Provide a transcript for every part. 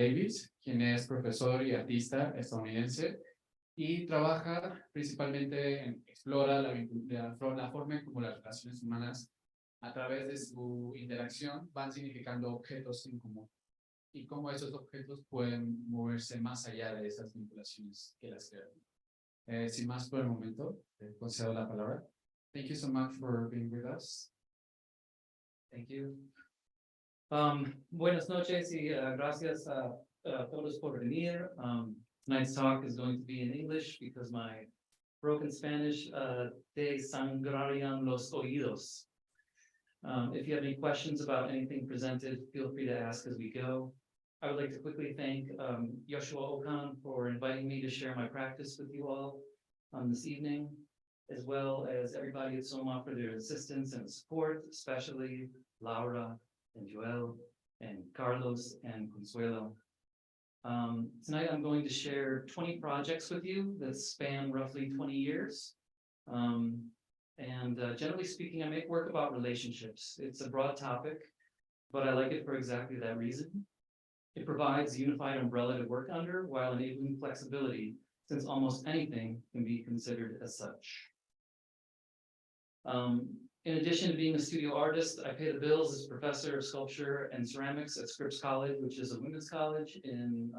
Davis, quien es profesor y artista estadounidense y trabaja principalmente en explora la forma en cómo las relaciones humanas a través de su interacción van significando objetos en común y cómo esos objetos pueden moverse más allá de esas vinculaciones que las crean. Sin más por el momento, concedo la palabra. Thank you so much for being with us. Thank you. Buenas noches y gracias a todos por venir. Tonight's talk is going to be in English because my broken Spanish te sangrarían los oídos. If you have any questions about anything presented, feel free to ask as we go. I would like to quickly thank Yoshua Okan for inviting me to share my practice with you all this evening, as well as everybody at SOMA for their assistance and support, especially Laura and Joel and Carlos and Consuelo. Tonight I'm going to share 20 projects with you that span roughly 20 years. Generally speaking, I make work about relationships. It's a broad topic, but I like it for exactly that reason. It provides a unified umbrella to work under while enabling flexibility, since almost anything can be considered as such. In addition to being a studio artist, I pay the bills as professor of sculpture and ceramics at Scripps College, which is a women's college in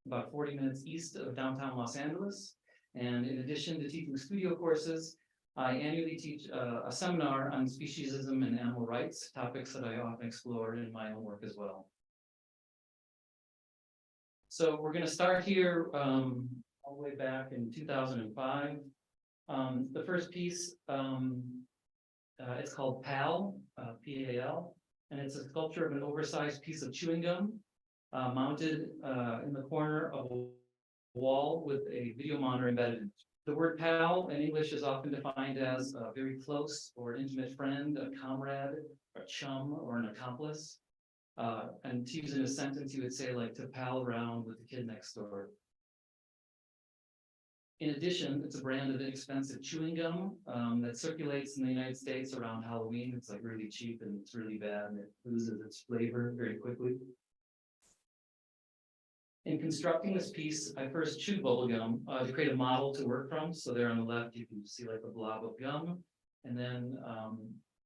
about 40 minutes east of downtown Los Angeles. And in addition to teaching studio courses, I annually teach a seminar on speciesism and animal rights, topics that I often explore in my own work as well. So we're going to start here all the way back in 2005. The first piece, it's called PAL, P-A-L, and it's a sculpture of an oversized piece of chewing gum mounted in the corner of a wall with a video monitor embedded in it. The word pal in English is often defined as a very close or intimate friend, a comrade, a chum, or an accomplice. And to use in a sentence, you would say like to pal around with the kid next door. In addition, it's a brand of inexpensive chewing gum that circulates in the United States around Halloween. It's like really cheap and it's really bad and it loses its flavor very quickly. In constructing this piece, I first chewed bubble gum to create a model to work from. So there on the left, you can see like a blob of gum. And then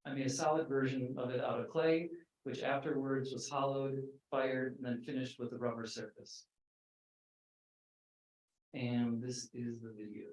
I made a solid version of it out of clay, which afterwards was hollowed, fired, and then finished with a rubber surface. And this is the video.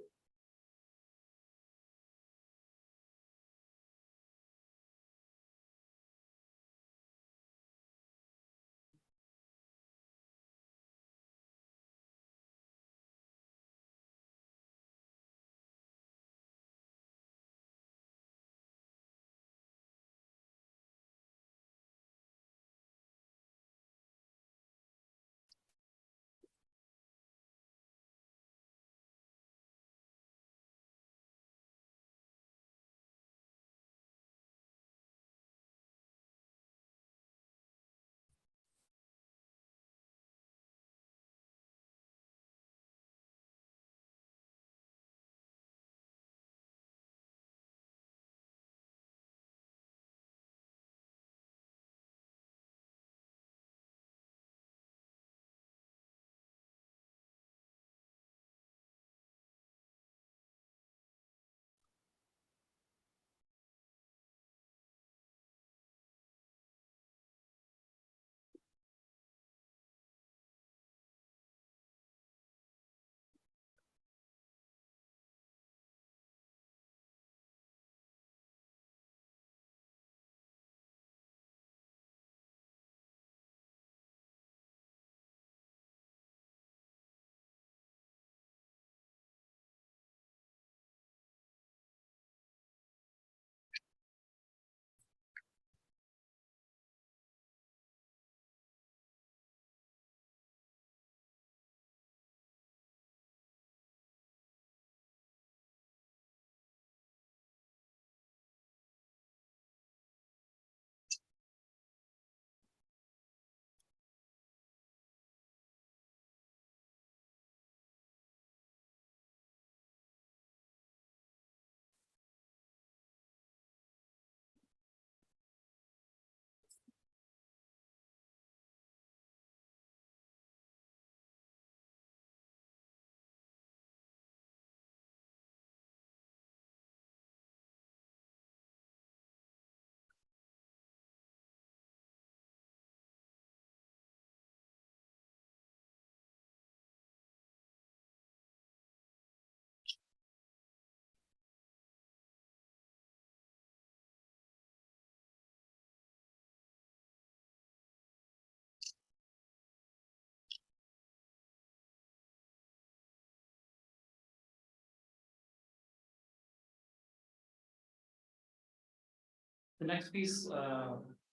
The next piece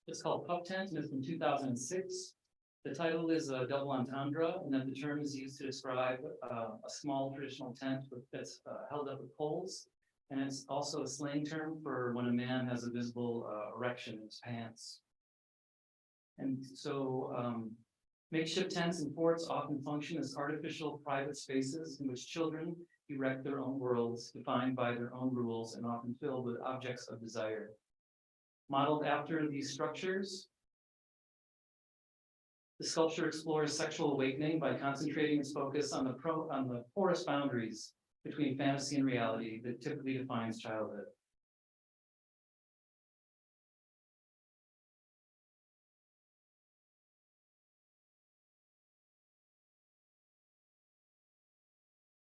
is called Pup Tent, and it's from 2006. The title is a double entendre, and then the term is used to describe a small traditional tent that's held up with poles. And it's also a slang term for when a man has a visible erection in his pants. And so makeshift tents and forts often function as artificial private spaces in which children erect their own worlds, defined by their own rules and often filled with objects of desire. Modeled after these structures, the sculpture explores sexual awakening by concentrating its focus on the porous boundaries between fantasy and reality that typically defines childhood.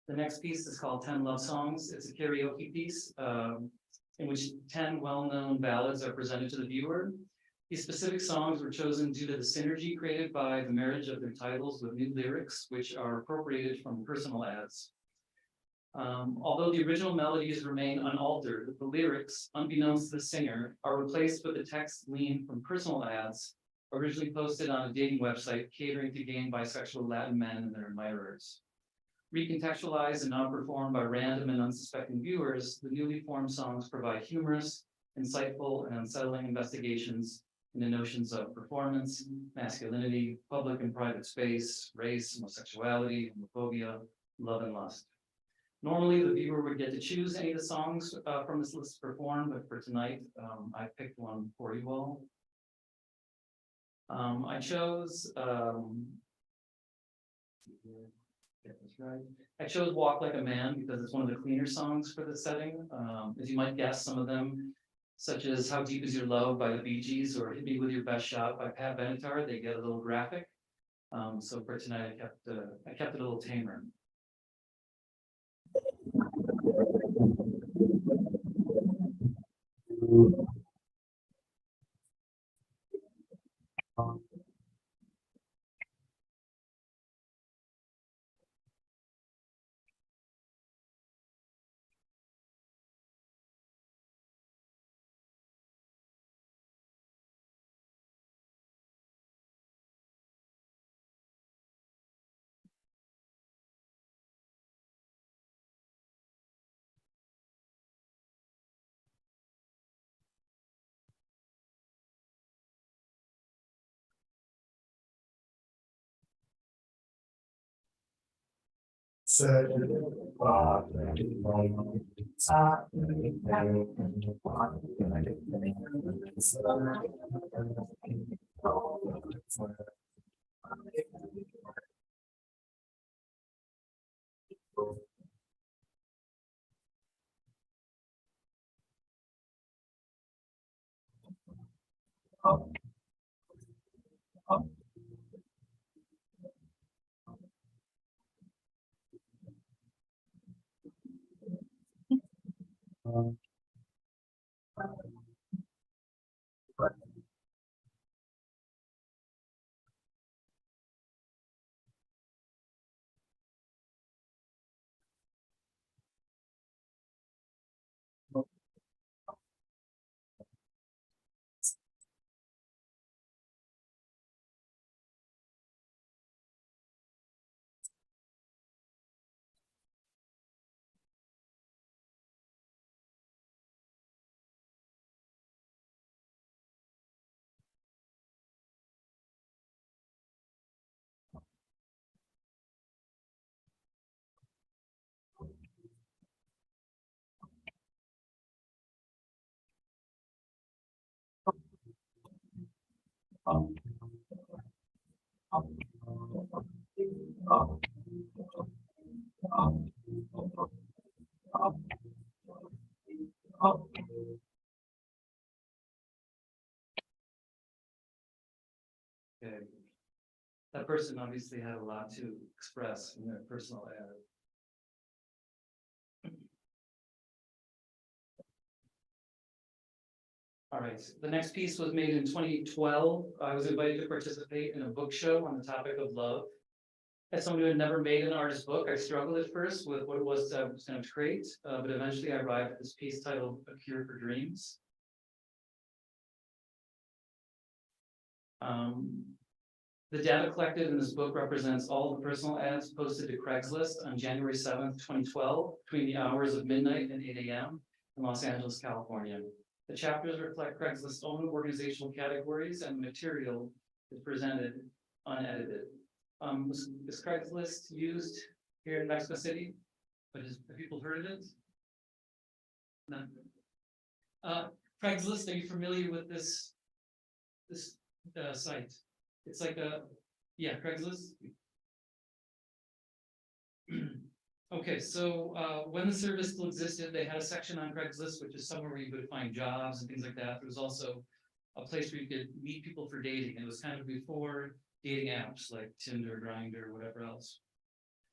The next piece is called 10 Love Songs. It's a karaoke piece in which 10 well-known ballads are presented to the viewer. These specific songs were chosen due to the synergy created by the marriage of their titles with new lyrics, which are appropriated from personal ads. Although the original melodies remain unaltered, the lyrics, unbeknownst to the singer, are replaced with the text gleaned from personal ads originally posted on a dating website catering to gay and bisexual Latin men and their admirers. Recontextualized and now performed by random and unsuspecting viewers, the newly formed songs provide humorous, insightful, and unsettling investigations into notions of performance, masculinity, public and private space, race, homosexuality, homophobia, love, and lust. Normally, the viewer would get to choose any of the songs from this list to perform, but for tonight, I picked one for you all. I chose get this right. I chose Walk Like a Man because it's one of the cleaner songs for the setting. As you might guess, some of them, such as How Deep Is Your Love by the Bee Gees or Hit Me With Your Best Shot by Pat Benatar, they get a little graphic. So for tonight, I kept it a little tamer. Okay. That person obviously had a lot to express in their personal ad. All right, the next piece was made in 2012. I was invited to participate in a book show on the topic of love. As someone who had never made an artist book, I struggled at first with what it was I was going to create, but eventually I arrived at this piece titled A Cure for Dreams. The data collected in this book represents all the personal ads posted to Craigslist on January 7th, 2012, between the hours of midnight and 8 a.m. in Los Angeles, California. The chapters reflect Craigslist's own organizational categories, and the material is presented unedited. Is Craigslist used here in Mexico City? But have people heard of it? No. Craigslist, are you familiar with this site? It's like Craigslist. Okay, so when the service still existed, they had a section on Craigslist, which is somewhere where you could find jobs and things like that. There was also a place where you could meet people for dating. It was kind of before dating apps like Tinder, Grindr, whatever else.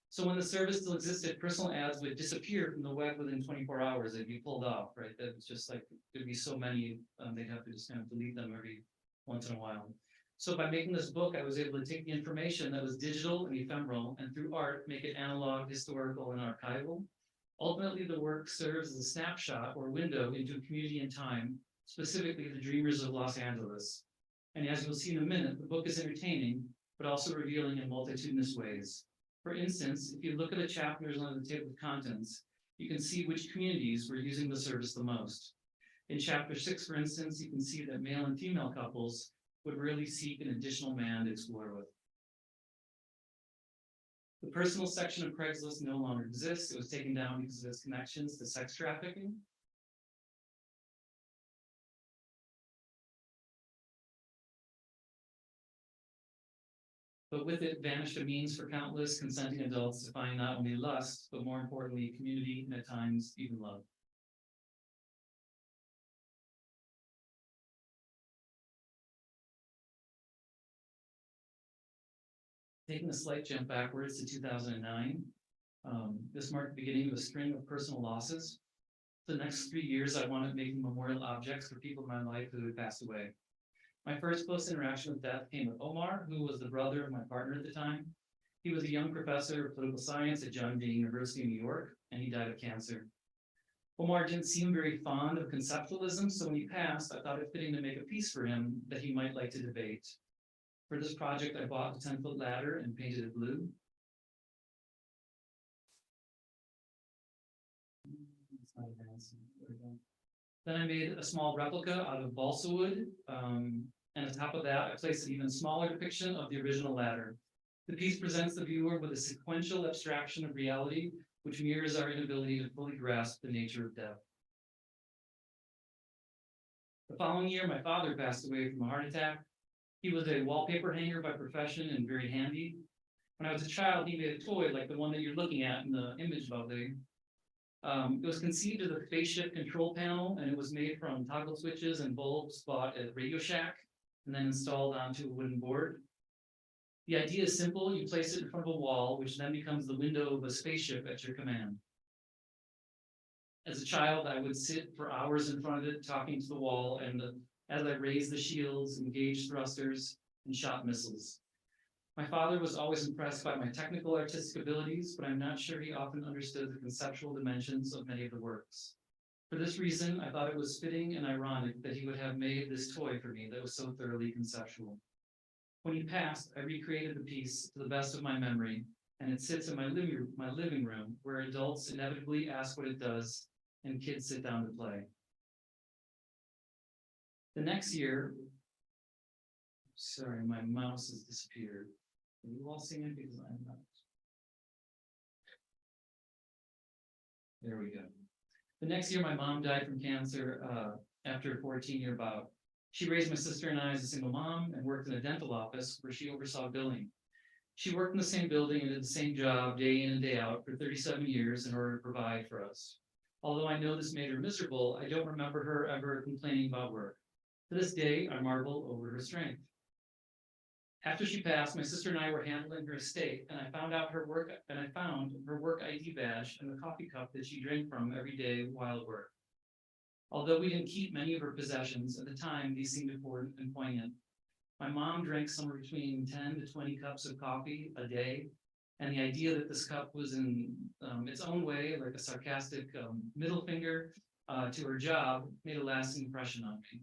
So when the service still existed, personal ads would disappear from the web within 24 hours. They'd be pulled off, right? That was just like, there'd be so many, they'd have to just kind of delete them every once in a while. So by making this book, I was able to take the information that was digital and ephemeral, and through art, make it analog, historical, and archival. Ultimately, the work serves as a snapshot or window into a community and time, specifically the dreamers of Los Angeles. And as you'll see in a minute, the book is entertaining, but also revealing in multitudinous ways. For instance, if you look at the chapters on the table of contents, you can see which communities were using the service the most. In chapter 6, for instance, you can see that male and female couples would really seek an additional man to explore with. The personal section of Craigslist no longer exists. It was taken down because of its connections to sex trafficking. But with it vanished a means for countless consenting adults to find not only lust, but more importantly, community and at times even love. Taking a slight jump backwards to 2009, this marked the beginning of a string of personal losses. For the next 3 years, I wanted making memorial objects for people in my life who had passed away. My first close interaction with death came with Omar, who was the brother of my partner at the time. He was a young professor of political science at John D. University in New York, and he died of cancer. Omar didn't seem very fond of conceptualism, so when he passed, I thought it fitting to make a piece for him that he might like to debate. For this project, I bought a 10-foot ladder and painted it blue. Then I made a small replica out of balsa wood, and on top of that, I placed an even smaller depiction of the original ladder. The piece presents the viewer with a sequential abstraction of reality, which mirrors our inability to fully grasp the nature of death. The following year, my father passed away from a heart attack. He was a wallpaper hanger by profession and very handy. When I was a child, he made a toy like the one that you're looking at in the image above there. It was conceived as a spaceship control panel, and it was made from toggle switches and bulbs bought at Radio Shack and then installed onto a wooden board. The idea is simple. You place it in front of a wall, which then becomes the window of a spaceship at your command. As a child, I would sit for hours in front of it, talking to the wall, and as I raised the shields, engaged thrusters, and shot missiles. My father was always impressed by my technical artistic abilities, but I'm not sure he often understood the conceptual dimensions of many of the works. For this reason, I thought it was fitting and ironic that he would have made this toy for me that was so thoroughly conceptual. When he passed, I recreated the piece to the best of my memory, and it sits in my living room, where adults inevitably ask what it does, and kids sit down to play. The next year, sorry, my mouse has disappeared. Are you all seeing it? Because I'm not. There we go. The next year, my mom died from cancer after a 14-year bout. She raised my sister and I as a single mom and worked in a dental office where she oversaw billing. She worked in the same building and did the same job day in and day out for 37 years in order to provide for us. Although I know this made her miserable, I don't remember her ever complaining about work. To this day, I marvel over her strength. After she passed, my sister and I were handling her estate, and I found her work ID badge and the coffee cup that she drank from every day while at work. Although we didn't keep many of her possessions, at the time these seemed important and poignant. My mom drank somewhere between 10 to 20 cups of coffee a day, and the idea that this cup was in its own way like a sarcastic middle finger to her job made a lasting impression on me.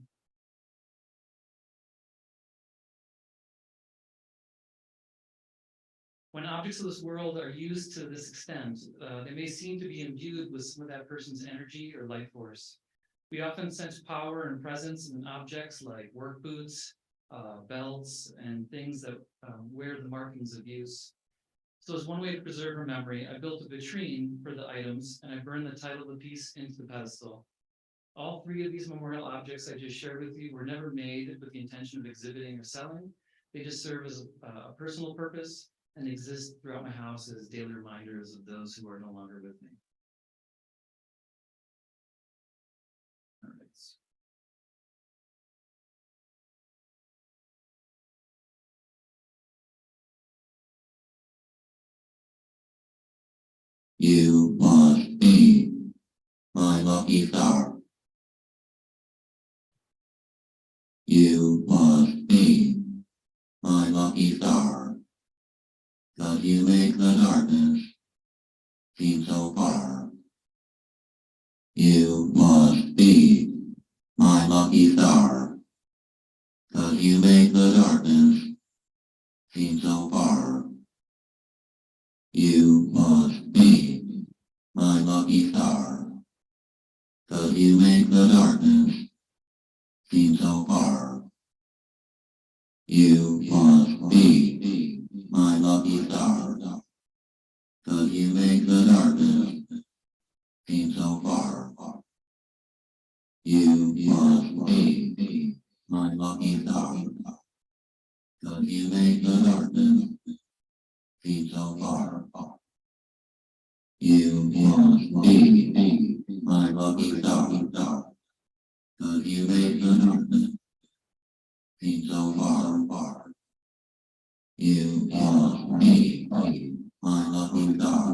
When objects of this world are used to this extent, they may seem to be imbued with some of that person's energy or life force. We often sense power and presence in objects like work boots, belts, and things that wear the markings of use. So as one way to preserve her memory, I built a vitrine for the items and I burned the title of the piece into the pedestal. All three of these memorial objects I just shared with you were never made with the intention of exhibiting or selling. They just serve as a personal purpose and exist throughout my house as daily reminders of those who are no longer with me. All right. You must be my lucky star. You must be my lucky star. 'Cause you make the darkness seem so far. You must be my lucky star. 'Cause you make the darkness seem so far. You must be my lucky star. 'Cause you make the darkness seem so far. You must be my lucky star. 'Cause you make the darkness seem so far. You must be my lucky star. 'Cause you make the darkness seem so far. You must be my lucky star. 'Cause you make the darkness seem so far. You must be my lucky star.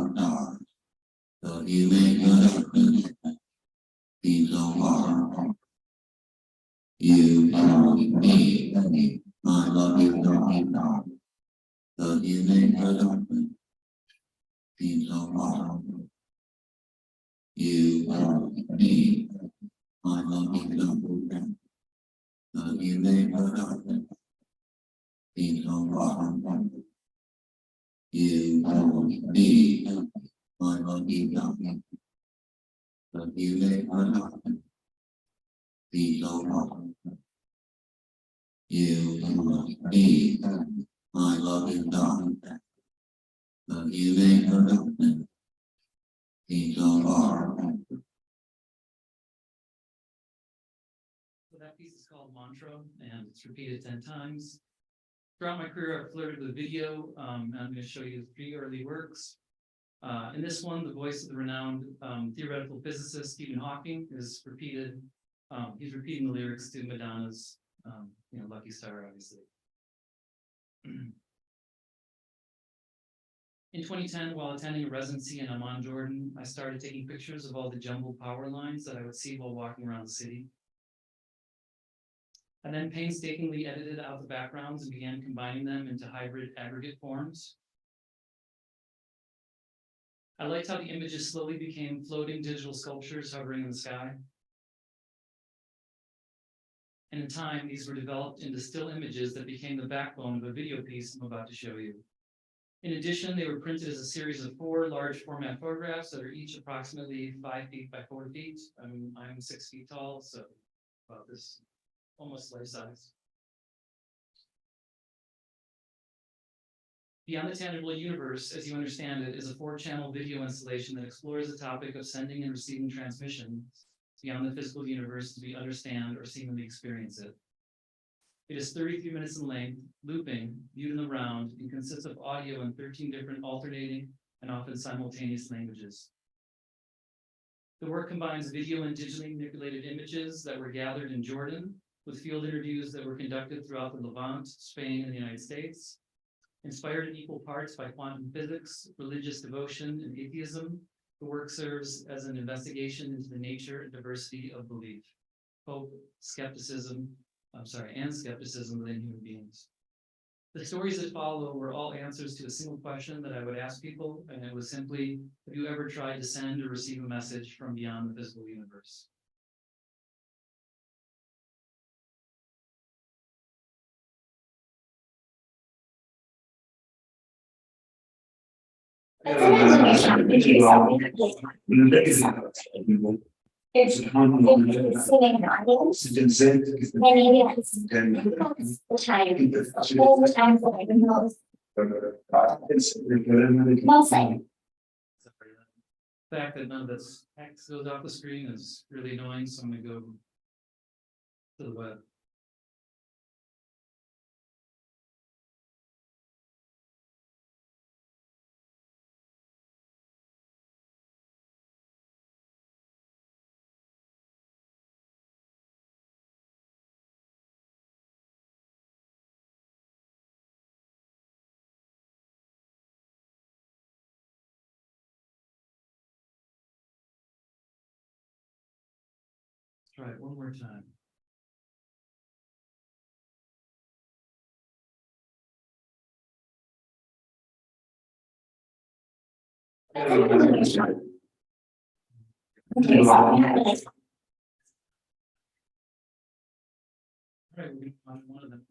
'Cause you make the darkness seem so far. You must be my lucky star. 'Cause you make the darkness seem so far. You must be my lucky star. 'Cause you make the darkness seem so far. You must be my lucky star. 'Cause you make the darkness seem so far. You must be my lucky star. 'Cause you make the darkness seem so far. So that piece is called Mantra, and it's repeated 10 times. Throughout my career, I've flirted with video, and I'm going to show you 3 early works. In this one, the voice of the renowned theoretical physicist Stephen Hawking is repeated. He's repeating the lyrics to Madonna's, Lucky Star, obviously. In 2010, while attending a residency in Amman, Jordan, I started taking pictures of all the jumbled power lines that I would see while walking around the city. I then painstakingly edited out the backgrounds and began combining them into hybrid aggregate forms. I liked how the images slowly became floating digital sculptures hovering in the sky. And in time, these were developed into still images that became the backbone of a video piece I'm about to show you. In addition, they were printed as a series of 4 large format photographs that are each approximately 5 feet by 4 feet. I'm 6 feet tall, so about this, almost life size. Beyond the Tangible Universe, as you understand it, is a 4-channel video installation that explores the topic of sending and receiving transmissions beyond the physical universe as we understand or seemingly experience it. It is 33 minutes in length, looping, viewed in the round, and consists of audio in 13 different alternating and often simultaneous languages. The work combines video and digitally manipulated images that were gathered in Jordan with field interviews that were conducted throughout the Levant, Spain, and the United States. Inspired in equal parts by quantum physics, religious devotion, and atheism, the work serves as an investigation into the nature and diversity of belief, hope, and skepticism within human beings. The stories that follow were all answers to a single question that I would ask people, and it was simply, have you ever tried to send or receive a message from beyond the physical universe? The fact that none of this text goes off the screen is really annoying, so I'm gonna go to the web. Try it one more time. All right, we're gonna find one of them.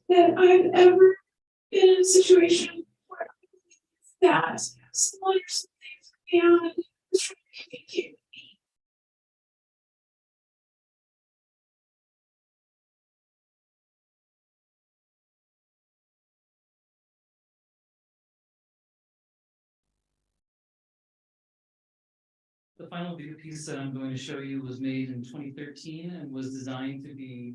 That I've ever been in a situation where that someone or something beyond was trying to communicate with me. The final video piece that I'm going to show you was made in 2013 and was designed to be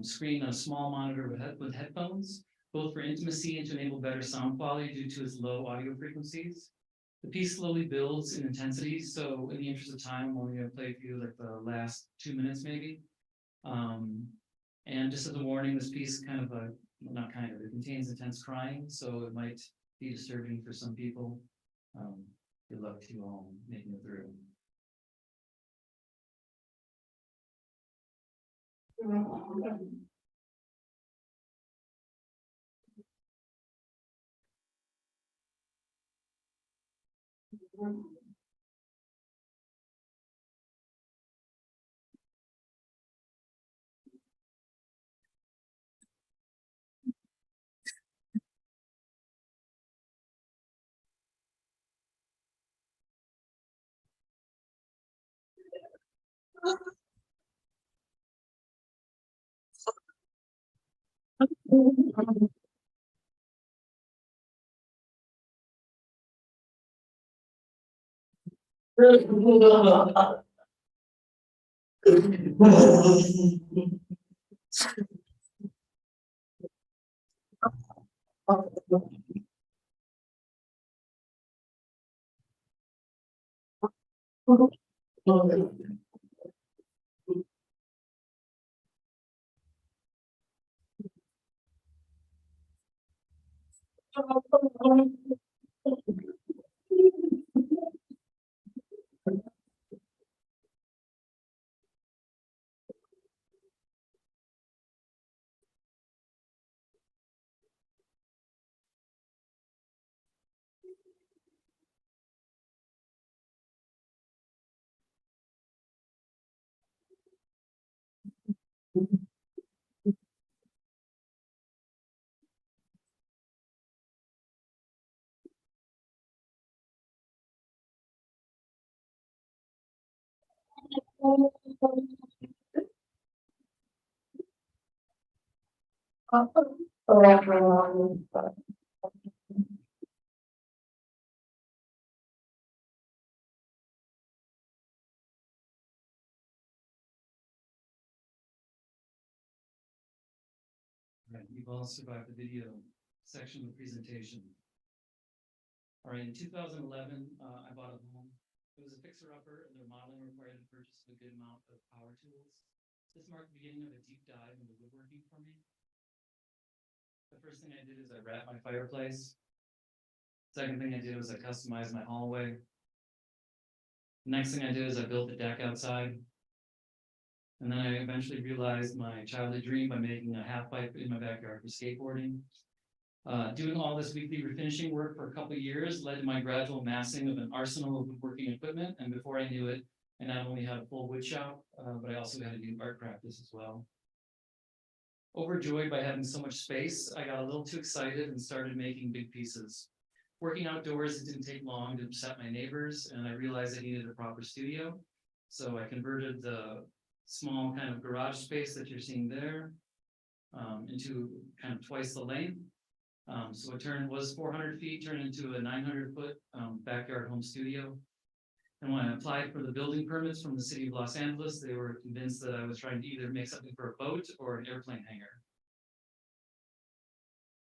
screened on a small monitor with headphones, both for intimacy and to enable better sound quality due to its low audio frequencies. The piece slowly builds in intensity, so in the interest of time, I'm only going to play for you like the last 2 minutes maybe. And just as a warning, this piece kind of not kind of, it contains intense crying, so it might be disturbing for some people. Good luck to you all making it through. Right, you've all survived the video section of the presentation. All right, in 2011, I bought a home. It was a fixer-upper, and their modeling required the purchase of a good amount of power tools. This marked the beginning of a deep dive into woodworking for me. The first thing I did is I wrapped my fireplace. Second thing I did was I customized my hallway. Next thing I did is I built the deck outside. And then I eventually realized my childhood dream by making a half pipe in my backyard for skateboarding. Doing all this weekly refinishing work for a couple of years led to my gradual massing of an arsenal of woodworking equipment. And before I knew it, I not only had a full wood shop, but I also had to do art practice as well. Overjoyed by having so much space, I got a little too excited and started making big pieces. Working outdoors, it didn't take long to upset my neighbors, and I realized I needed a proper studio. So I converted the small kind of garage space that you're seeing there into kind of twice the length. So it was 400 feet, turned into a 900-foot backyard home studio. And when I applied for the building permits from the city of Los Angeles, they were convinced that I was trying to either make something for a boat or an airplane hangar.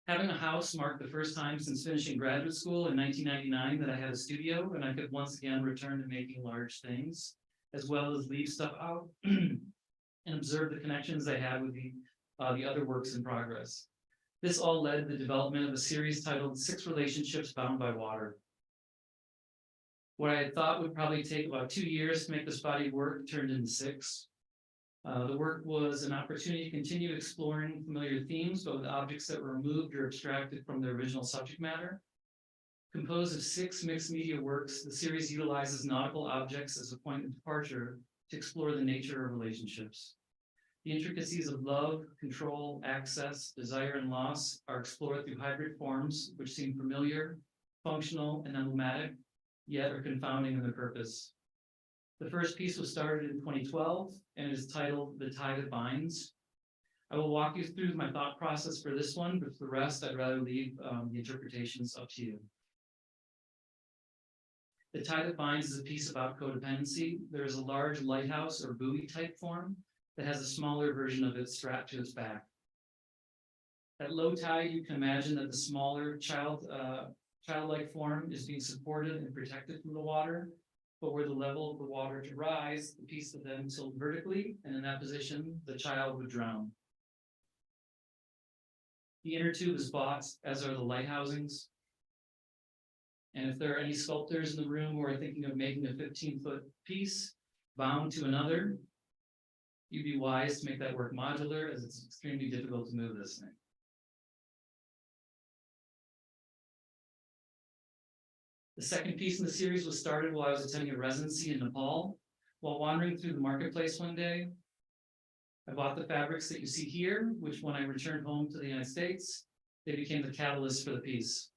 Having a house marked the first time since finishing graduate school in 1999 that I had a studio, and I could once again return to making large things, as well as leave stuff out and observe the connections I had with the other works in progress. This all led to the development of a series titled 6 Relationships Bound by Water. What I had thought would probably take about 2 years to make this body of work turned into 6. The work was an opportunity to continue exploring familiar themes, but with objects that were removed or abstracted from their original subject matter. Composed of 6 mixed media works, the series utilizes nautical objects as a point of departure to explore the nature of relationships. The intricacies of love, control, access, desire, and loss are explored through hybrid forms, which seem familiar, functional, and emblematic, yet are confounding in their purpose. The first piece was started in 2012 and is titled The Tie That Binds. I will walk you through my thought process for this one, but for the rest, I'd rather leave the interpretations up to you. The Tie That Binds is a piece about codependency. There is a large lighthouse or buoy type form that has a smaller version of it strapped to its back. At low tide, you can imagine that the smaller childlike form is being supported and protected from the water, but where the level of the water to rise, the piece would then tilt vertically, and in that position, the child would drown. The inner tube is bought, as are the light housings. And if there are any sculptors in the room who are thinking of making a 15-foot piece bound to another, you'd be wise to make that work modular, as it's extremely difficult to move this thing. The second piece in the series was started while I was attending a residency in Nepal. While wandering through the marketplace one day, I bought the fabrics that you see here, which when I returned home to the United States, they became the catalyst for the piece.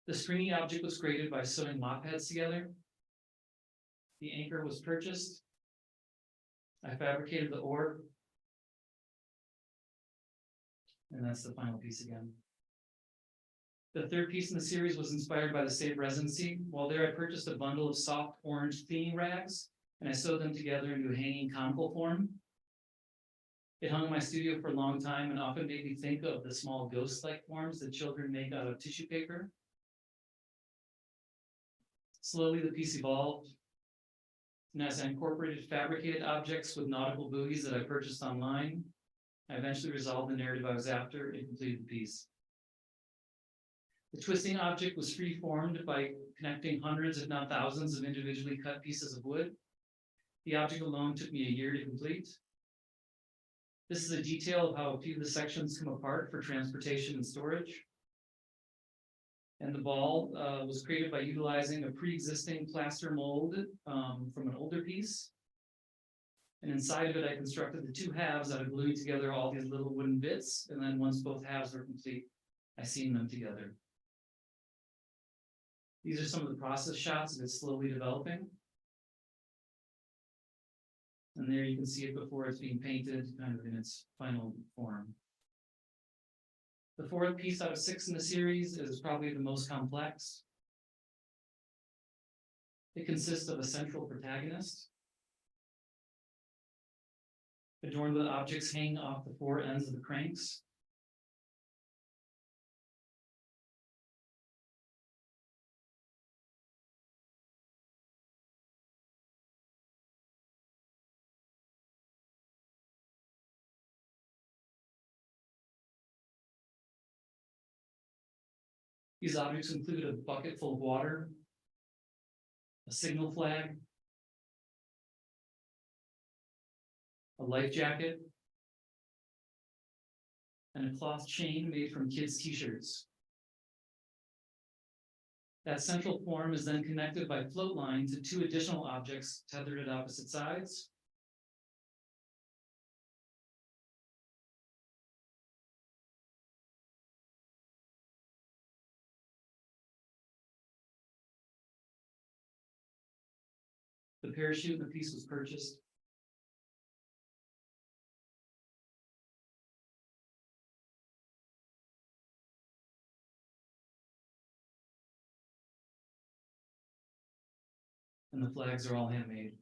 The stringy object was created by sewing mop heads together. The anchor was purchased. I fabricated the orb. And that's the final piece again. The third piece in the series was inspired by the same residency. While there, I purchased a bundle of soft orange cleaning rags, and I sewed them together into a hanging conical form. It hung in my studio for a long time and often made me think of the small ghost-like forms that children make out of tissue paper. Slowly, the piece evolved. And as I incorporated fabricated objects with nautical buoys that I purchased online, I eventually resolved the narrative I was after and completed the piece. The twisting object was free-formed by connecting hundreds, if not thousands, of individually cut pieces of wood. The object alone took me a year to complete. This is a detail of how a few of the sections come apart for transportation and storage. And the ball was created by utilizing a pre-existing plaster mold from an older piece. And inside of it, I constructed the two halves out of gluing together all these little wooden bits. And then once both halves were complete, I seamed them together. These are some of the process shots of it slowly developing. And there you can see it before it's being painted, kind of in its final form. The fourth piece out of 6 in the series is probably the most complex. It consists of a central protagonist, adorned with objects hanging off the 4 ends of the cranks. These objects include a bucket full of water, a signal flag, a life jacket, and a cloth chain made from kids' t-shirts. That central form is then connected by float line to 2 additional objects tethered at opposite sides. The parachute in the piece was purchased. And the flags are all handmade.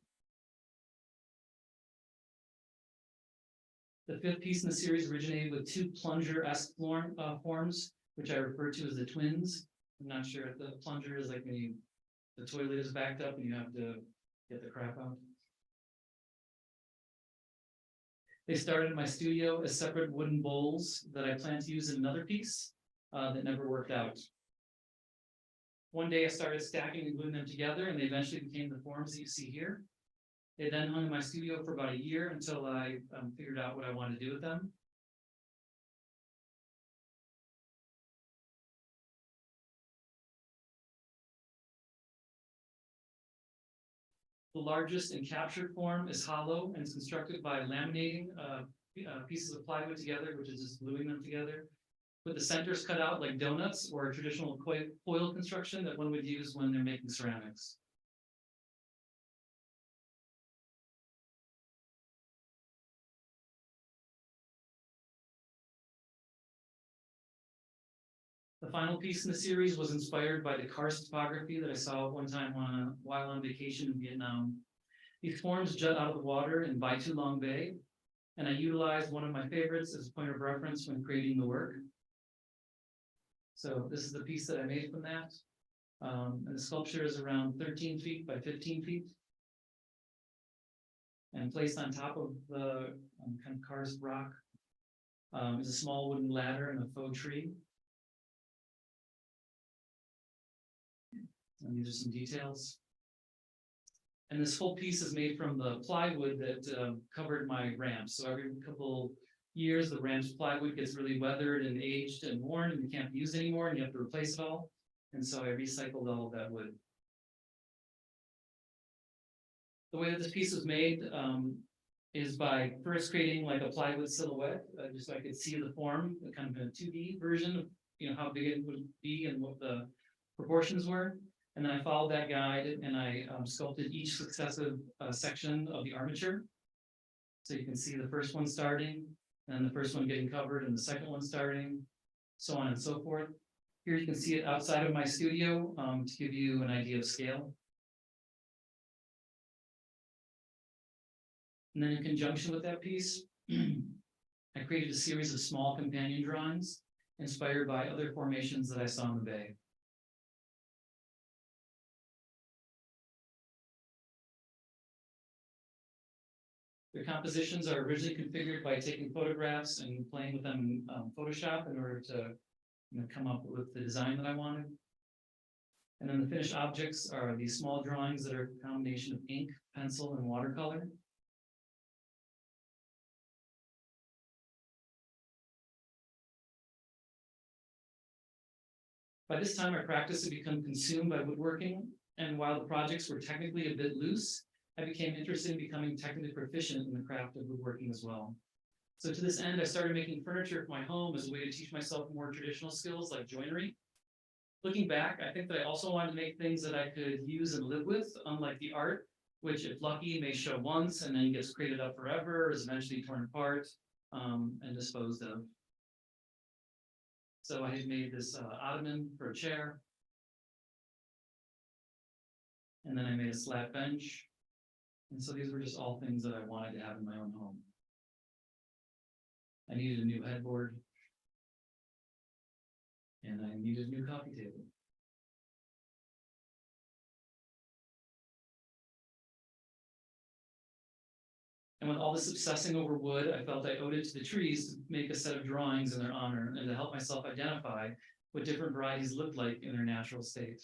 The 5th piece in the series originated with 2 plunger-esque forms, which I refer to as the twins. I'm not sure if the plunger is like when the toilet is backed up and you have to get the crap out. They started in my studio as separate wooden bowls that I plan to use in another piece that never worked out. One day I started stacking and gluing them together, and they eventually became the forms that you see here. They then hung in my studio for about a year until I figured out what I wanted to do with them. The largest and captured form is hollow and is constructed by laminating pieces of plywood together, which is just gluing them together, with the centers cut out like donuts or a traditional foil construction that one would use when they're making ceramics. The final piece in the series was inspired by the karst topography that I saw one time while on vacation in Vietnam. These forms jut out of the water in Bai Tu Long Bay, and I utilized one of my favorites as a point of reference when creating the work. So this is the piece that I made from that. And the sculpture is around 13 feet by 15 feet. And placed on top of the kind of karst rock is a small wooden ladder and a faux tree. And these are some details. And this whole piece is made from the plywood that covered my ramps. So every couple years, the ramp's plywood gets really weathered and aged and worn, and you can't use it anymore, and you have to replace it all. And so I recycled all of that wood. The way that this piece was made is by first creating like a plywood silhouette, just so I could see the form, kind of a 2D version of how big it would be and what the proportions were. And then I followed that guide and I sculpted each successive section of the armature. So you can see the first one starting, and the first one getting covered, and the second one starting, so on and so forth. Here you can see it outside of my studio to give you an idea of scale. And then in conjunction with that piece, I created a series of small companion drawings inspired by other formations that I saw in the bay. The compositions are originally configured by taking photographs and playing with them in Photoshop in order to come up with the design that I wanted. And then the finished objects are these small drawings that are a combination of ink, pencil, and watercolor. By this time, my practice had become consumed by woodworking, and while the projects were technically a bit loose, I became interested in becoming technically proficient in the craft of woodworking as well. So to this end, I started making furniture for my home as a way to teach myself more traditional skills like joinery. Looking back, I think that I also wanted to make things that I could use and live with, unlike the art, which if lucky may show once and then gets crated up forever, is eventually torn apart and disposed of. So I had made this ottoman for a chair. And then I made a slat bench. And so these were just all things that I wanted to have in my own home. I needed a new headboard. And I needed a new coffee table. And with all this obsessing over wood, I felt I owed it to the trees to make a set of drawings in their honor and to help myself identify what different varieties looked like in their natural state.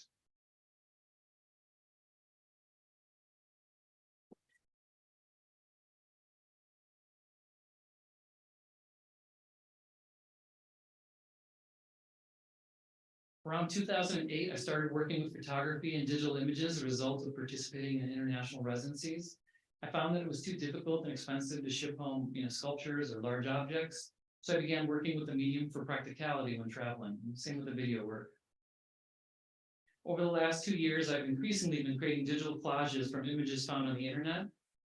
Around 2008, I started working with photography and digital images as a result of participating in international residencies. I found that it was too difficult and expensive to ship home, sculptures or large objects. So I began working with the medium for practicality when traveling. Same with the video work. Over the last 2 years, I've increasingly been creating digital collages from images found on the internet.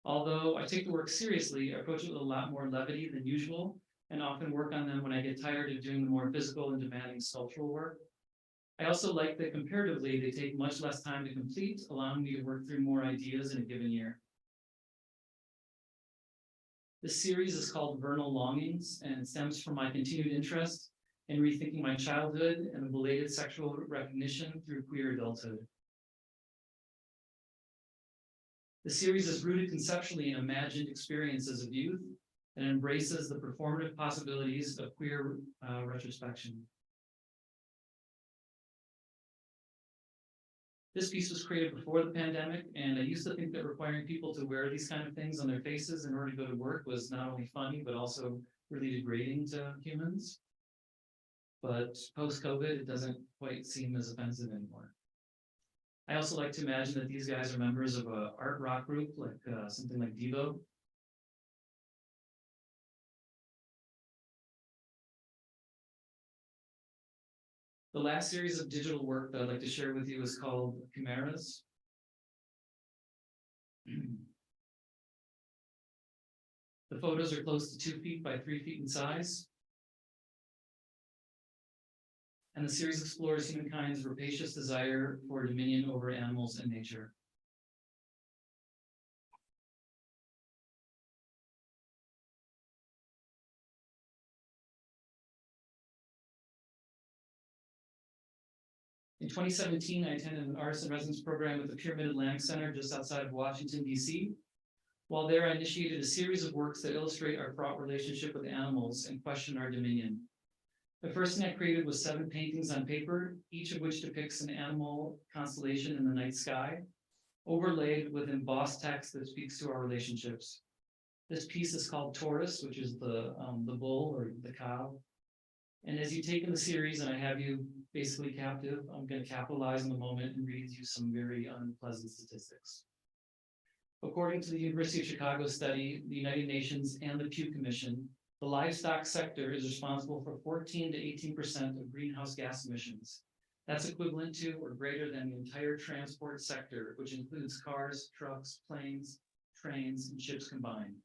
Although I take the work seriously, I approach it with a lot more levity than usual, and often work on them when I get tired of doing the more physical and demanding sculptural work. I also like that comparatively, they take much less time to complete, allowing me to work through more ideas in a given year. This series is called Vernal Longings and stems from my continued interest in rethinking my childhood and the belated sexual recognition through queer adulthood. The series is rooted conceptually in imagined experiences of youth and embraces the performative possibilities of queer retrospection. This piece was created before the pandemic, and I used to think that requiring people to wear these kind of things on their faces in order to go to work was not only funny, but also really degrading to humans. But post-COVID, it doesn't quite seem as offensive anymore. I also like to imagine that these guys are members of an art rock group, like something like Devo. The last series of digital work that I'd like to share with you is called Chimeras. The photos are close to 2 feet by 3 feet in size. And the series explores humankind's rapacious desire for dominion over animals and nature. In 2017, I attended an artist in residence program at the Pyramid Atlantic Center just outside of Washington, D.C. While there, I initiated a series of works that illustrate our fraught relationship with animals and question our dominion. The first thing I created was 7 paintings on paper, each of which depicts an animal constellation in the night sky, overlaid with embossed text that speaks to our relationships. This piece is called Taurus, which is the bull or the cow. And as you take in the series, and I have you basically captive, I'm going to capitalize on the moment and read you some very unpleasant statistics. According to the University of Chicago study, the United Nations and the Pew Commission, the livestock sector is responsible for 14 to 18% of greenhouse gas emissions. That's equivalent to or greater than the entire transport sector, which includes cars, trucks, planes, trains, and ships combined.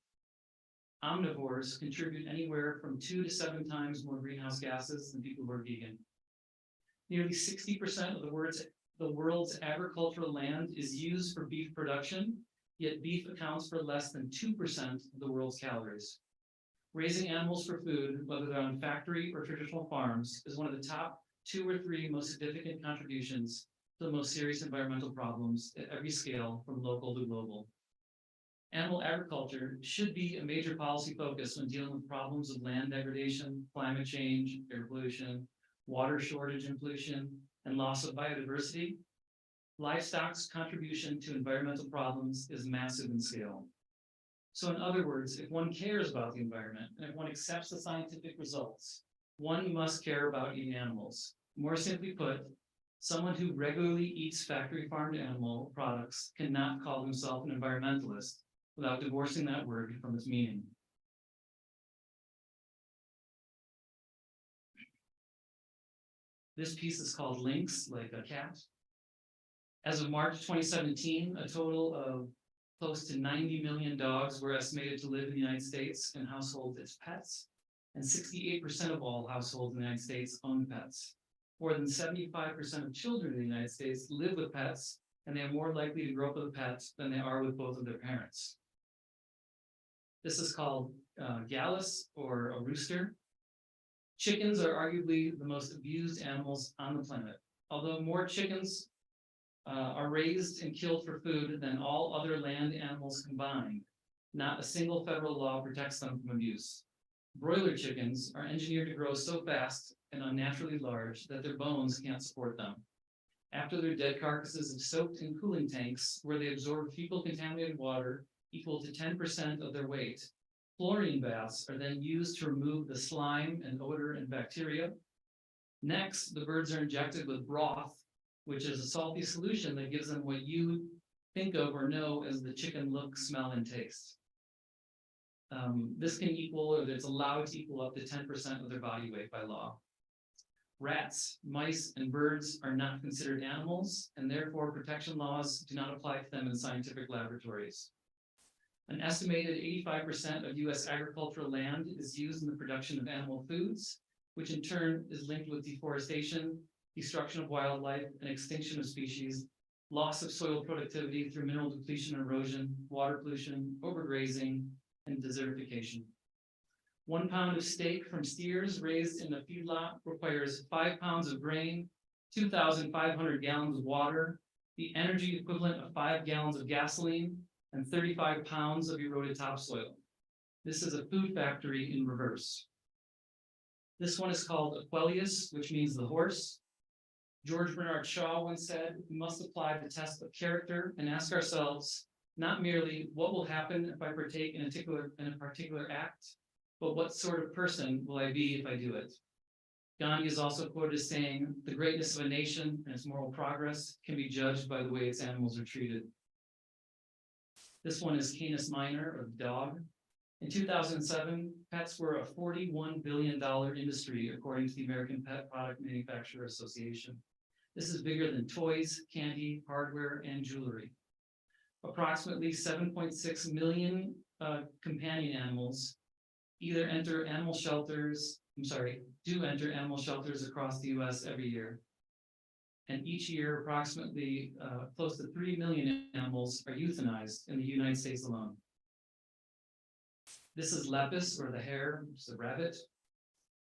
Omnivores contribute anywhere from 2 to 7 times more greenhouse gases than people who are vegan. Nearly 60% of the world's agricultural land is used for beef production, yet beef accounts for less than 2% of the world's calories. Raising animals for food, whether they're on factory or traditional farms, is one of the top 2 or 3 most significant contributions to the most serious environmental problems at every scale, from local to global. Animal agriculture should be a major policy focus when dealing with problems of land degradation, climate change, air pollution, water shortage and pollution, and loss of biodiversity. Livestock's contribution to environmental problems is massive in scale. So in other words, if one cares about the environment and if one accepts the scientific results, one must care about eating animals. More simply put, someone who regularly eats factory farmed animal products cannot call himself an environmentalist without divorcing that word from its meaning. This piece is called Lynx, like a cat. As of March 2017, a total of close to 90 million dogs were estimated to live in the United States in households as pets, and 68% of all households in the United States own pets. More than 75% of children in the United States live with pets, and they are more likely to grow up with a pet than they are with both of their parents. This is called Gallus, or a rooster. Chickens are arguably the most abused animals on the planet. Although more chickens are raised and killed for food than all other land animals combined, not a single federal law protects them from abuse. Broiler chickens are engineered to grow so fast and unnaturally large that their bones can't support them. After their dead carcasses are soaked in cooling tanks where they absorb fecal contaminated water equal to 10% of their weight, chlorine baths are then used to remove the slime and odor and bacteria. Next, the birds are injected with broth, which is a salty solution that gives them what you think of or know as the chicken look, smell, and taste. This can equal, or it's allowed to equal up to 10% of their body weight by law. Rats, mice, and birds are not considered animals, and therefore protection laws do not apply to them in scientific laboratories. An estimated 85% of US agricultural land is used in the production of animal foods, which in turn is linked with deforestation, destruction of wildlife, and extinction of species, loss of soil productivity through mineral depletion and erosion, water pollution, overgrazing, and desertification. 1 pound of steak from steers raised in a feedlot requires 5 pounds of grain, 2,500 gallons of water, the energy equivalent of 5 gallons of gasoline, and 35 pounds of eroded topsoil. This is a food factory in reverse. This one is called Aquelius, which means the horse. George Bernard Shaw once said, we must apply the test of character and ask ourselves, not merely what will happen if I partake in a particular act, but what sort of person will I be if I do it? Gandhi is also quoted as saying, the greatness of a nation and its moral progress can be judged by the way its animals are treated. This one is Canis minor, or the dog. In 2007, pets were a $41 billion industry, according to the American Pet Product Manufacturer Association. This is bigger than toys, candy, hardware, and jewelry. Approximately 7.6 million companion animals do enter animal shelters across the US every year. And each year, approximately close to 3 million animals are euthanized in the United States alone. This is Lepus, or the hare, which is a rabbit.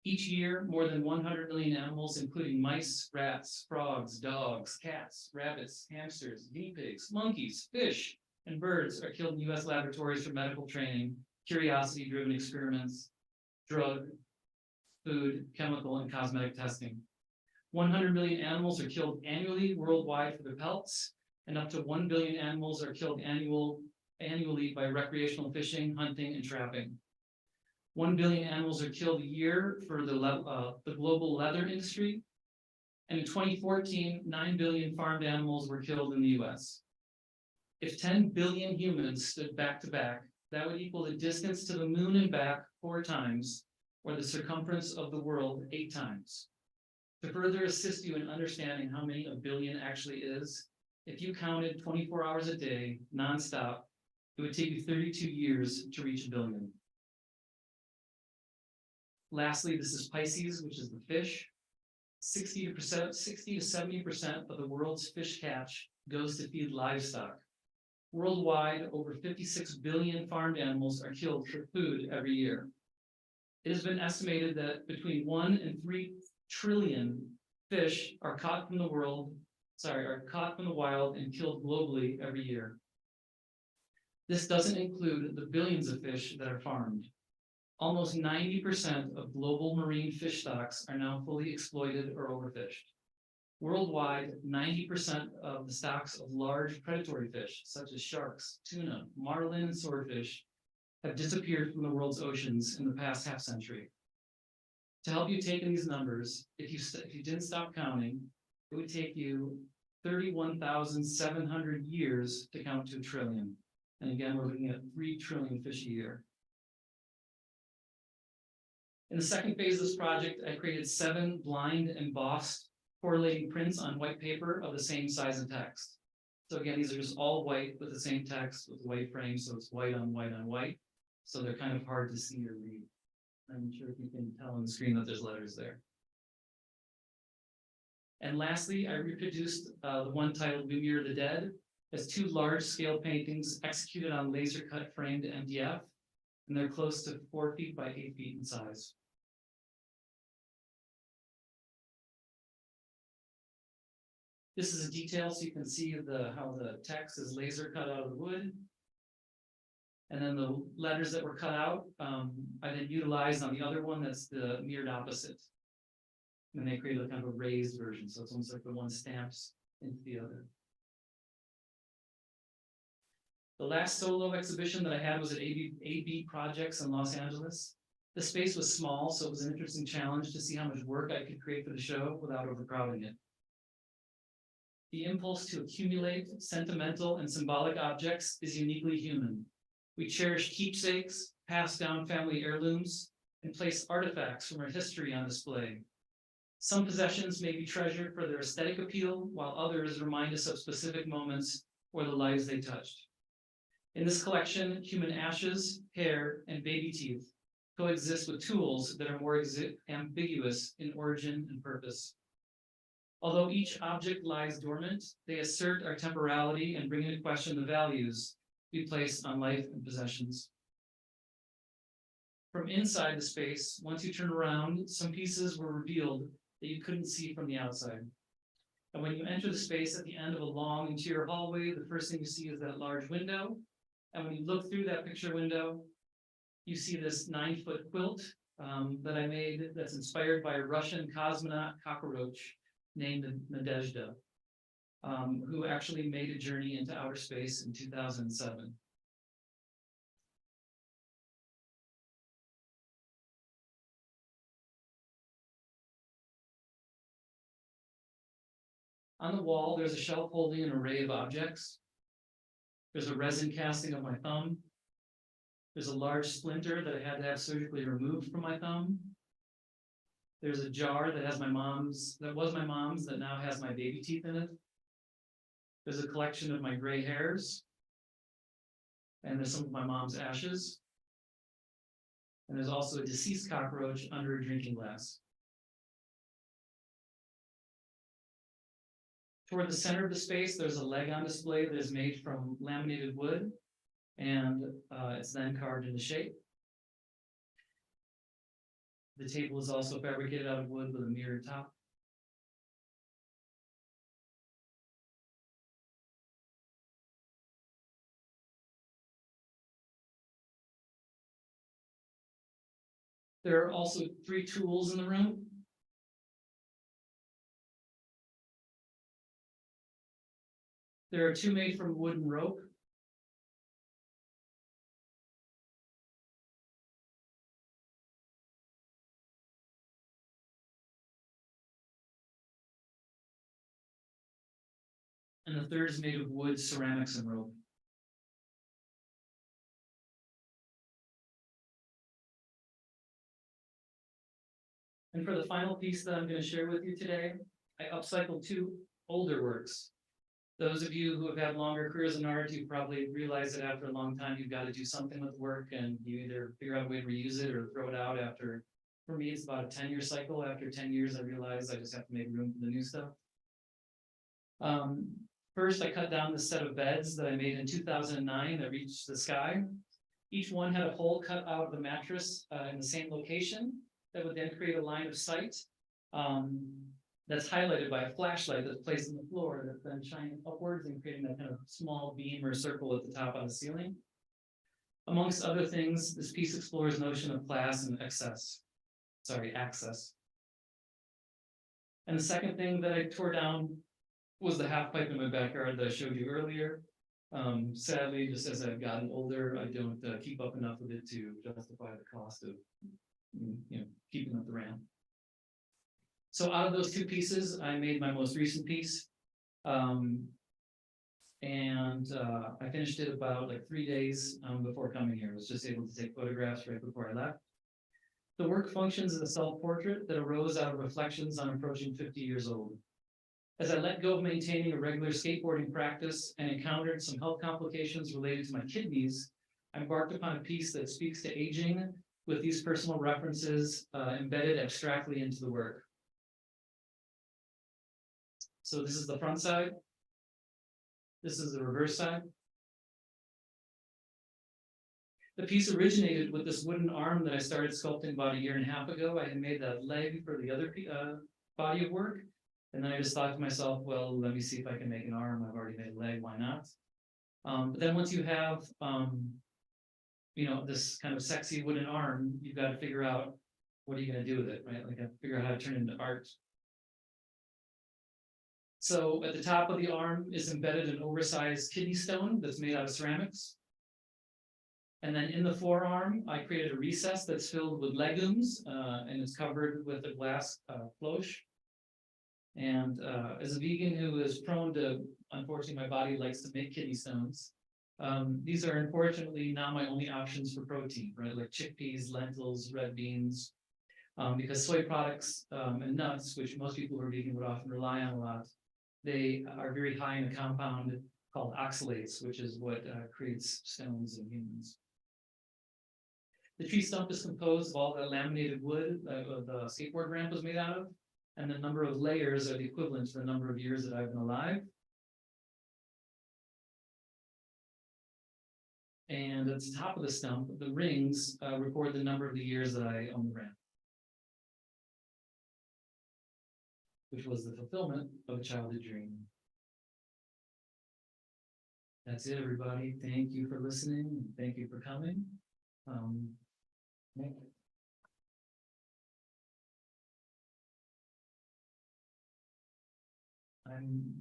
Each year, more than 100 million animals, including mice, rats, frogs, dogs, cats, rabbits, hamsters, guinea pigs, monkeys, fish, and birds are killed in US laboratories for medical training, curiosity-driven experiments, drug, food, chemical, and cosmetic testing. 100 million animals are killed annually worldwide for their pelts, and up to 1 billion animals are killed annually by recreational fishing, hunting, and trapping. 1 billion animals are killed a year for the global leather industry. And in 2014, 9 billion farmed animals were killed in the US. If 10 billion humans stood back to back, that would equal the distance to the moon and back 4 times, or the circumference of the world 8 times. To further assist you in understanding how many a billion actually is, if you counted 24 hours a day, nonstop, it would take you 32 years to reach a billion. Lastly, this is Pisces, which is the fish. 60 to 70% of the world's fish catch goes to feed livestock. Worldwide, over 56 billion farmed animals are killed for food every year. It has been estimated that between 1 and 3 trillion fish are caught from the wild and killed globally every year. This doesn't include the billions of fish that are farmed. Almost 90% of global marine fish stocks are now fully exploited or overfished. Worldwide, 90% of the stocks of large predatory fish, such as sharks, tuna, marlin, and swordfish, have disappeared from the world's oceans in the past half century. To help you take in these numbers, if you didn't stop counting, it would take you 31,700 years to count to a trillion. And again, we're looking at 3 trillion fish a year. In the second phase of this project, I created 7 blind embossed correlating prints on white paper of the same size and text. So again, these are just all white with the same text with white frame, so it's white on white on white. So they're kind of hard to see or read. I'm sure if you can tell on the screen that there's letters there. And lastly, I reproduced the one titled We Mirror the Dead as 2 large-scale paintings executed on laser-cut framed MDF, and they're close to 4 feet by 8 feet in size. This is a detail so you can see how the text is laser cut out of the wood. And then the letters that were cut out, I then utilized on the other one that's the mirrored opposite. And they created a kind of a raised version, so it's almost like the one stamps into the other. The last solo exhibition that I had was at AB Projects in Los Angeles. The space was small, so it was an interesting challenge to see how much work I could create for the show without overcrowding it. The impulse to accumulate sentimental and symbolic objects is uniquely human. We cherish keepsakes, pass down family heirlooms, and place artifacts from our history on display. Some possessions may be treasured for their aesthetic appeal, while others remind us of specific moments or the lives they touched. In this collection, human ashes, hair, and baby teeth coexist with tools that are more ambiguous in origin and purpose. Although each object lies dormant, they assert our temporality and bring into question the values we place on life and possessions. From inside the space, once you turn around, some pieces were revealed that you couldn't see from the outside. And when you enter the space at the end of a long interior hallway, the first thing you see is that large window. And when you look through that picture window, you see this 9-foot quilt that I made that's inspired by a Russian cosmonaut cockroach named Nadezhda, who actually made a journey into outer space in 2007. On the wall, there's a shelf holding an array of objects. There's a resin casting of my thumb. There's a large splinter that I had to have surgically removed from my thumb. There's a jar that was my mom's, that now has my baby teeth in it. There's a collection of my gray hairs. And there's some of my mom's ashes. And there's also a deceased cockroach under a drinking glass. Toward the center of the space, there's a leg on display that is made from laminated wood, and it's then carved into shape. The table is also fabricated out of wood with a mirrored top. There are also 3 tools in the room. There are 2 made from wood and rope. And the third is made of wood, ceramics, and rope. And for the final piece that I'm going to share with you today, I upcycled 2 older works. Those of you who have had longer careers in art, you probably realize that after a long time, you've got to do something with work, and you either figure out a way to reuse it or throw it out after. For me, it's about a 10-year cycle. After 10 years, I realized I just have to make room for the new stuff. First, I cut down the set of beds that I made in 2009 that reached the sky. Each one had a hole cut out of the mattress in the same location that would then create a line of sight that's highlighted by a flashlight that's placed on the floor that's then shining upwards and creating that kind of small beam or circle at the top on the ceiling. Amongst other things, this piece explores notion of class and access. And the second thing that I tore down was the half pipe in my backyard that I showed you earlier. Sadly, just as I've gotten older, I don't keep up enough with it to justify the cost of keeping up the ramp. So out of those two pieces, I made my most recent piece. I finished it about like 3 days before coming here. I was just able to take photographs right before I left. The work functions as a self-portrait that arose out of reflections on approaching 50 years old. As I let go of maintaining a regular skateboarding practice and encountered some health complications related to my kidneys, I embarked upon a piece that speaks to aging with these personal references embedded abstractly into the work. So this is the front side. This is the reverse side. The piece originated with this wooden arm that I started sculpting about 1.5 years ago. I had made that leg for the other body of work. And then I just thought to myself, well, let me see if I can make an arm. I've already made a leg, why not? But then once you have, this kind of sexy wooden arm, you've got to figure out what are you going to do with it, right? Like, figure out how to turn it into art. So at the top of the arm is embedded an oversized kidney stone that's made out of ceramics. And then in the forearm, I created a recess that's filled with legumes and it's covered with a glass cloche. And as a vegan who is prone to, unfortunately, my body likes to make kidney stones. These are unfortunately not my only options for protein, right? Like chickpeas, lentils, red beans, because soy products and nuts, which most people who are vegan would often rely on a lot, they are very high in a compound called oxalates, which is what creates stones in humans. The tree stump is composed of all the laminated wood the skateboard ramp was made out of, and the number of layers are the equivalent to the number of years that I've been alive. And at the top of the stump, the rings record the number of the years that I own the ramp, which was the fulfillment of a childhood dream. That's it, everybody. Thank you for listening, and thank you for coming. I'm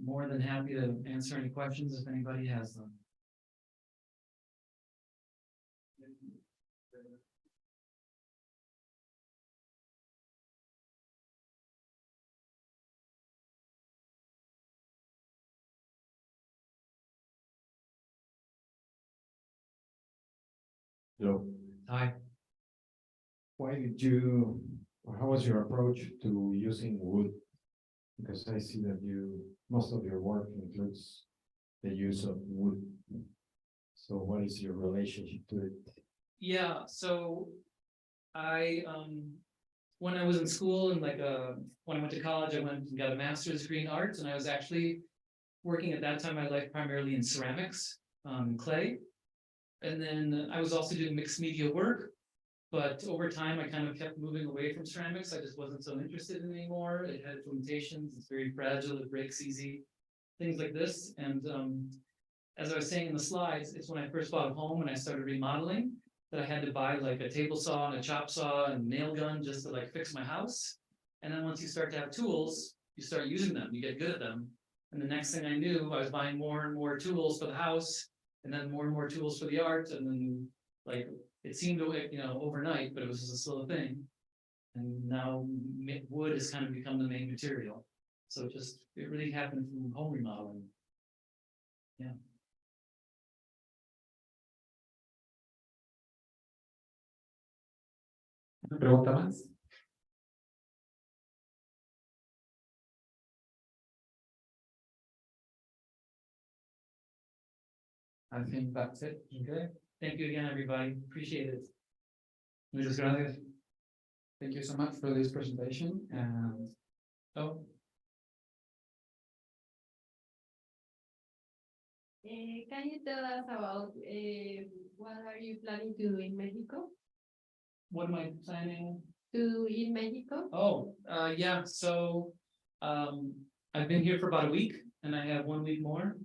more than happy to answer any questions if anybody has them. Hello. Hi. Why did you, or how was your approach to using wood? Because I see that most of your work includes the use of wood. So what is your relationship to it? Yeah, so I when I was in school and when I went to college, I went and got a master's degree in art, and I was actually working at that time in my life primarily in ceramics, clay. And then I was also doing mixed media work, but over time I kind of kept moving away from ceramics. I just wasn't so interested in it anymore. It had limitations, it's very fragile, it breaks easy, things like this. And as I was saying in the slides, it's when I first bought a home and I started remodeling that I had to buy like a table saw and a chop saw and a nail gun just to like fix my house. And then once you start to have tools, you start using them, you get good at them. And the next thing I knew, I was buying more and more tools for the house, and then more tools for the art. And then like, it seemed overnight, but it was just a slow thing. And now wood has kind of become the main material. So it really happened from home remodeling. Yeah. ¿Una pregunta más? I think that's it. Okay. Thank you again, everybody. Appreciate it. Muchas gracias. Thank you so much for this presentation. And can you tell us about what are you planning to do in Mexico? What am I planning? To do in Mexico? Oh, yeah. So I've been here for about a week, and I have 1 week more.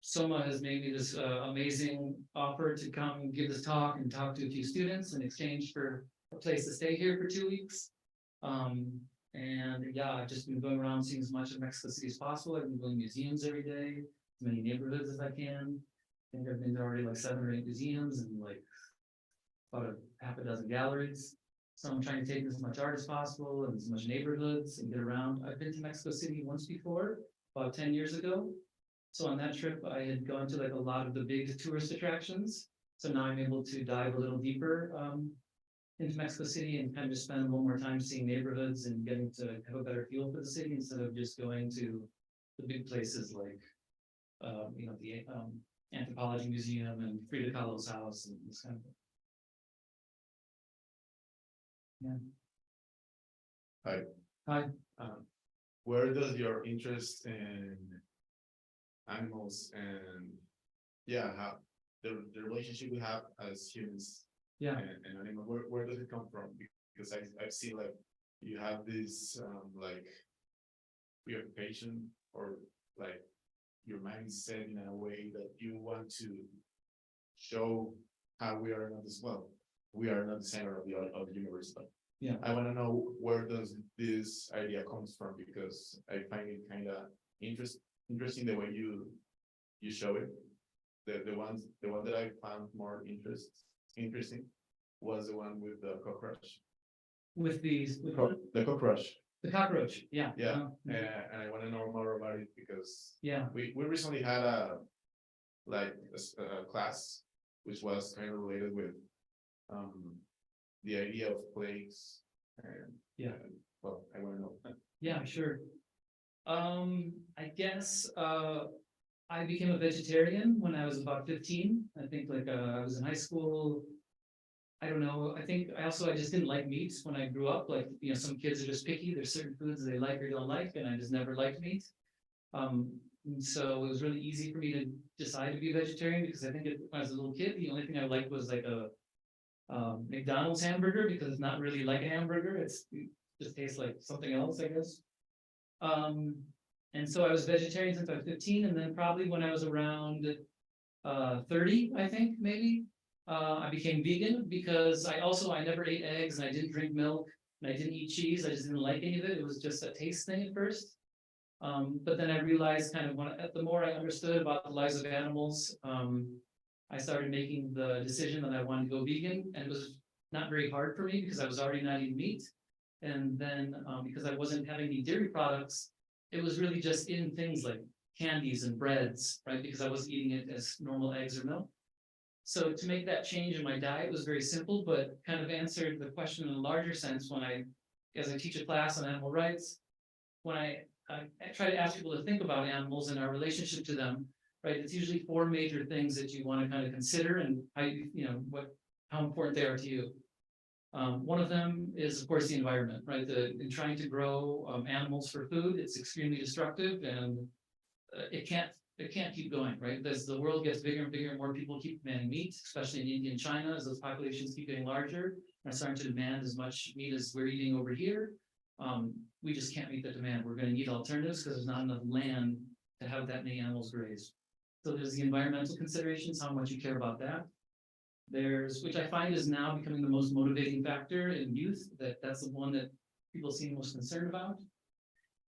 SOMA has made me this amazing offer to come give this talk and talk to a few students in exchange for a place to stay here for 2 weeks. And yeah, I've just been going around seeing as much of Mexico City as possible. I've been going to museums every day, as many neighborhoods as I can. I think I've been to already like 7 or 8 museums and like about a half a dozen galleries. So I'm trying to take as much art as possible and as much neighborhoods and get around. I've been to Mexico City once before, about 10 years ago. So on that trip, I had gone to like a lot of the big tourist attractions. So now I'm able to dive a little deeper into Mexico City and kind of just spend a little more time seeing neighborhoods and getting to have a better feel for the city instead of just going to the big places like, you know, the Anthropology Museum and Frida Kahlo's house and this kind of thing. Yeah. Hi. Hi. Where does your interest in animals and how the relationship we have as humans Yeah. and animals, where does it come from? Because I've seen like you have this like preoccupation or like your mindset in a way that you want to show how we are not as well. We are not the center of the universe, but Yeah. I want to know where does this idea comes from, because I find it kind of interesting the way you show it. The one that I found more interesting was the one with the cockroach. With these, with The cockroach. the cockroach, yeah. Yeah, and I want to know more about it because Yeah, we recently had a class which was kind of related with the idea of plagues and well, I want to know. yeah, sure. I guess I became a vegetarian when I was about 15. I think like I was in high school. I don't know. I think I just didn't like meat when I grew up. Like, you know, some kids are just picky. There's certain foods they like or don't like, and I just never liked meat. And so it was really easy for me to decide to be a vegetarian because I think when I was a little kid, the only thing I liked was like a McDonald's hamburger because it's not really like a hamburger. It just tastes like something else, I guess. And so I was vegetarian since I was 15, and then probably when I was around 30, I think maybe, I became vegan because I never ate eggs and I didn't drink milk and I didn't eat cheese. I just didn't like any of it. It was just a taste thing at first. But then I realized kind of the more I understood about the lives of animals, I started making the decision that I wanted to go vegan, and it was not very hard for me because I was already not eating meat. And then because I wasn't having any dairy products, it was really just in things like candies and breads, right? Because I wasn't eating it as normal eggs or milk. So to make that change in my diet was very simple, but kind of answered the question in a larger sense as I teach a class on animal rights, when I try to ask people to think about animals and our relationship to them, right? It's usually 4 major things that you want to kind of consider and how important they are to you. One of them is, of course, the environment, right? In trying to grow animals for food, it's extremely destructive, and it can't keep going, right? As the world gets bigger and bigger, more people keep demanding meat, especially in India and China, as those populations keep getting larger and are starting to demand as much meat as we're eating over here. We just can't meet the demand. We're going to need alternatives because there's not enough land to have that many animals grazed. So there's the environmental considerations, how much you care about that. Which I find is now becoming the most motivating factor in youth, that's the one that people seem most concerned about.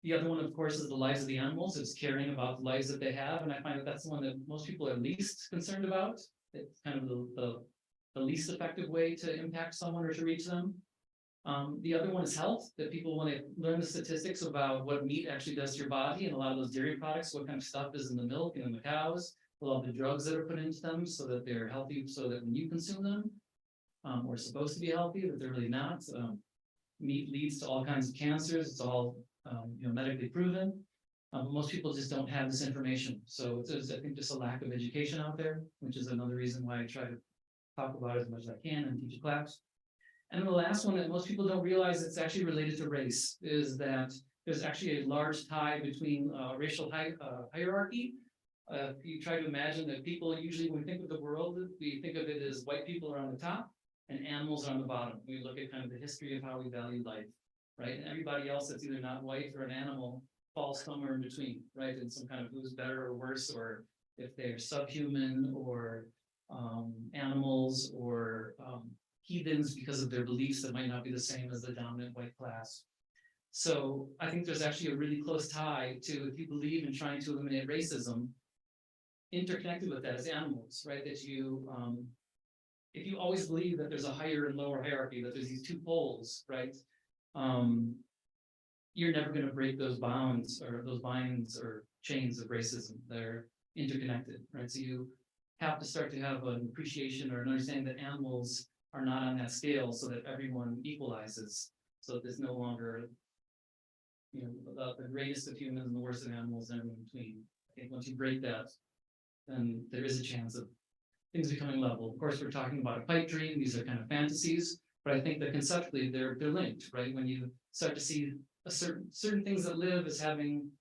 The other one, of course, is the lives of the animals. It's caring about the lives that they have, and I find that that's the one that most people are least concerned about. It's kind of the least effective way to impact someone or to reach them. The other one is health, that people, when they learn the statistics about what meat actually does to your body and a lot of those dairy products, what kind of stuff is in the milk and in the cows, a lot of the drugs that are put into them so that they're healthy, so that when you consume them, or supposed to be healthy, that they're really not. Meat leads to all kinds of cancers. It's all medically proven. But most people just don't have this information. So there's, I think, just a lack of education out there, which is another reason why I try to talk about it as much as I can and teach a class. And then the last one that most people don't realize, it's actually related to race, is that there's actually a large tie between racial hierarchy. If you try to imagine that people usually, when we think of the world, we think of it as white people are on the top and animals are on the bottom. We look at kind of the history of how we value life, right? And everybody else that's either not white or an animal falls somewhere in between, right? In some kind of who's better or worse, or if they're subhuman or animals or heathens because of their beliefs that might not be the same as the dominant white class. So I think there's actually a really close tie to, if you believe in trying to eliminate racism, interconnected with that is animals, right? That you, if you always believe that there's a higher and lower hierarchy, that there's these two poles, right? You're never going to break those bounds or those binds or chains of racism. They're interconnected, right? So you have to start to have an appreciation or an understanding that animals are not on that scale, so that everyone equalizes, so that there's no longer, you know, the greatest of humans and the worst of animals and everything in between. I think once you break that, then there is a chance of things becoming level. Of course, we're talking about a pipe dream. These are kind of fantasies, but I think that conceptually they're linked, right? When you start to see a certain things that live as having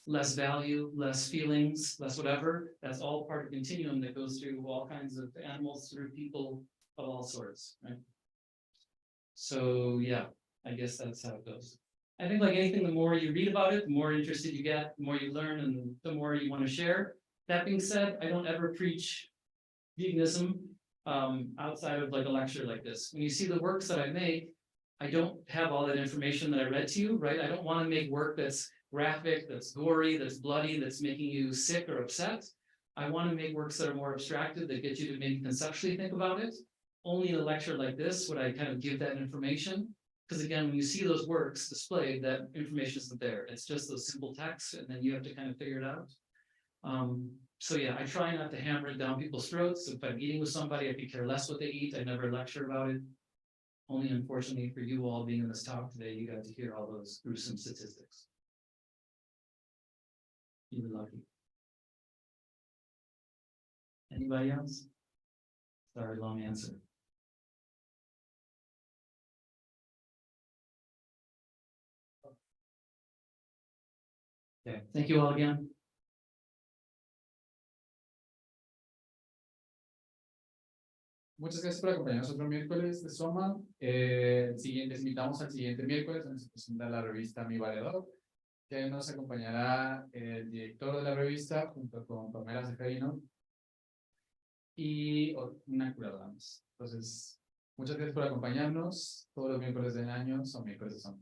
less value, less feelings, less whatever, that's all part of a continuum that goes through all kinds of animals, through people of all sorts, right? So yeah, I guess that's how it goes. I think like anything, the more you read about it, the more interested you get, the more you learn, and the more you want to share. That being said, I don't ever preach veganism outside of like a lecture like this. When you see the works that I make, I don't have all that information that I read to you, right? I don't want to make work that's graphic, that's gory, that's bloody, that's making you sick or upset. I want to make works that are more abstracted, that get you to maybe conceptually think about it. Only in a lecture like this would I kind of give that information. Because again, when you see those works displayed, that information isn't there. It's just those simple texts, and then you have to kind of figure it out. So yeah, I try not to hammer it down people's throats. If I'm eating with somebody, I could care less what they eat. I never lecture about it. Only unfortunately for you all being in this talk today, you got to hear all those gruesome statistics. You were lucky. Anybody else? Sorry, long answer. Okay, thank you all again. Muchas gracias por acompañarnos otro miércoles de SOMA. Les invitamos al siguiente miércoles, donde se presenta la revista Mi Valedor, que nos acompañará el director de la revista, junto con Pamela Seferino, y una curadora más. Entonces, muchas gracias por acompañarnos. Todos los miércoles del año son miércoles de SOMA.